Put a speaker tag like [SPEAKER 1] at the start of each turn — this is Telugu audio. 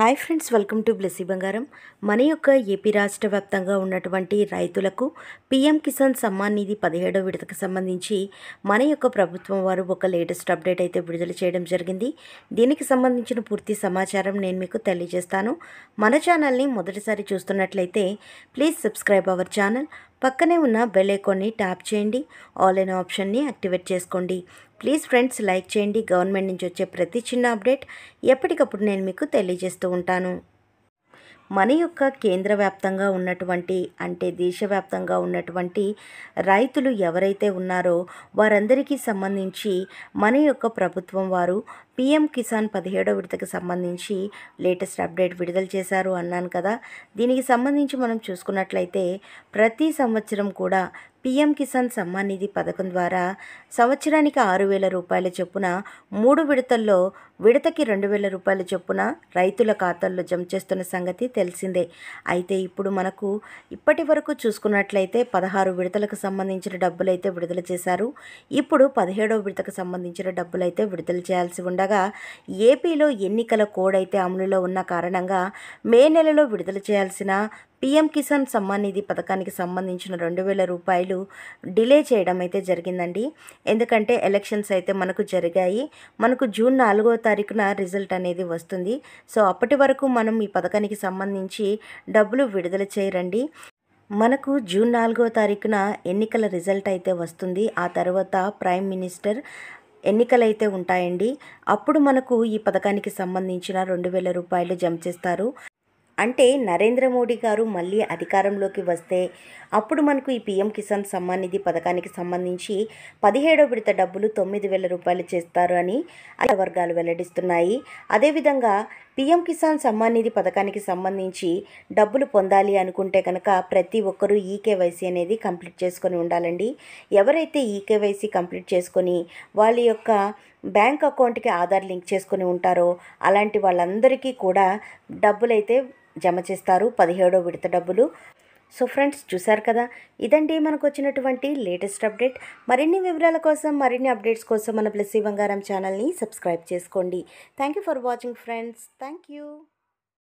[SPEAKER 1] Hi friends, welcome to Blessy బంగారం. మన యొక్క ఏపీ రాష్ట్ర వ్యాప్తంగా ఉన్నటువంటి రైతులకు పీఎం కిసాన్ సమ్మాన్ నిధి 17వ విడతకు సంబంధించి మన యొక్క ప్రభుత్వం వారు ఒక లేటెస్ట్ అప్డేట్ అయితే విడుదల చేయడం జరిగింది. దీనికి సంబంధించిన పూర్తి సమాచారం నేను మీకు తెలియజేస్తాను. మన ఛానల్ని మొదటిసారి చూస్తున్నట్లయితే ప్లీజ్ సబ్స్క్రైబ్ అవర్ ఛానల్. పక్కనే ఉన్న బెల్ ఐకాన్ని ట్యాప్ చేయండి. ఆల్ అనే ఆప్షన్ని యాక్టివేట్ చేసుకోండి. ప్లీజ్ ఫ్రెండ్స్, లైక్ చేయండి. గవర్నమెంట్ నుంచి వచ్చే ప్రతి చిన్న అప్డేట్ ఎప్పటికప్పుడు నేను మీకు తెలియజేస్తూ ఉంటాను. మన యొక్క కేంద్ర వ్యాప్తంగా ఉన్నటువంటి అంటే దేశవ్యాప్తంగా ఉన్నటువంటి రైతులు ఎవరైతే ఉన్నారో వారందరికీ సంబంధించి మన యొక్క ప్రభుత్వం వారు పీఎం కిసాన్ 17వ విడతకు సంబంధించి లేటెస్ట్ అప్డేట్ విడుదల చేశారు అన్నాను కదా. దీనికి సంబంధించి మనం చూసుకున్నట్లయితే ప్రతి సంవత్సరం కూడా పీఎం కిసాన్ సమ్మాన్ నిధి పథకం ద్వారా సంవత్సరానికి 6,000 రూపాయల చొప్పున 3 విడతల్లో విడతకి 2,000 రూపాయల చొప్పున రైతుల ఖాతాల్లో జమ చేస్తున్న సంగతి తెలిసిందే. అయితే ఇప్పుడు మనకు ఇప్పటి వరకు చూసుకున్నట్లయితే 16 విడతలకు సంబంధించిన డబ్బులైతే విడుదల చేశారు. ఇప్పుడు 17వ విడతకు సంబంధించిన డబ్బులైతే విడుదల చేయాల్సి ఉండగా ఏపీలో ఎన్నికల కోడ్ అయితే అమలులో ఉన్న కారణంగా మే నెలలో విడుదల చేయాల్సిన పీఎం కిసాన్ సమ్మాన్ నిధి పథకానికి సంబంధించిన 2,000 రూపాయలు డిలే చేయడం అయితే జరిగిందండి. ఎందుకంటే ఎలక్షన్స్ అయితే మనకు జరిగాయి. మనకు జూన్ 4వ తారీఖున రిజల్ట్ అనేది వస్తుంది. సో అప్పటి వరకు మనం ఈ పథకానికి సంబంధించి డబ్బులు విడుదల చేయరండి. మనకు జూన్ 4వ తారీఖున ఎన్నికల రిజల్ట్ అయితే వస్తుంది. ఆ తర్వాత ప్రైమ్ మినిస్టర్ ఎన్నికలైతే ఉంటాయండి. అప్పుడు మనకు ఈ పథకానికి సంబంధించిన 2,000 రూపాయలు జమ చేస్తారు. అంటే నరేంద్ర మోడీ గారు మళ్ళీ అధికారంలోకి వస్తే అప్పుడు మనకు ఈ పీఎం కిసాన్ సమ్మాన్ నిధి పథకానికి సంబంధించి 17వ విడత డబ్బులు 9,000 రూపాయలు చేస్తారు అని వర్గాలు వెల్లడిస్తున్నాయి. అదేవిధంగా పీఎం కిసాన్ సమ్మాన్ నిధి పథకానికి సంబంధించి డబ్బులు పొందాలి అనుకుంటే కనుక ప్రతి ఒక్కరూ ఈకేవైసీ అనేది కంప్లీట్ చేసుకొని ఉండాలండి. ఎవరైతే ఈకేవైసీ కంప్లీట్ చేసుకొని వాళ్ళ యొక్క బ్యాంక్ అకౌంట్కి ఆధార్ లింక్ చేసుకొని ఉంటారో అలాంటి వాళ్ళందరికీ కూడా డబ్బులైతే జమ చేస్తారు, 17వ విడత డబ్బులు. సో ఫ్రెండ్స్, చూసారు కదా, ఇదండి మనకు వచ్చినటువంటి లేటెస్ట్ అప్డేట్. మరిన్ని వివరాల కోసం, మరిన్ని అప్డేట్స్ కోసం మన బ్లెస్సీ బంగారం ఛానల్ని సబ్స్క్రైబ్ చేసుకోండి. Thank you for watching friends. Thank you.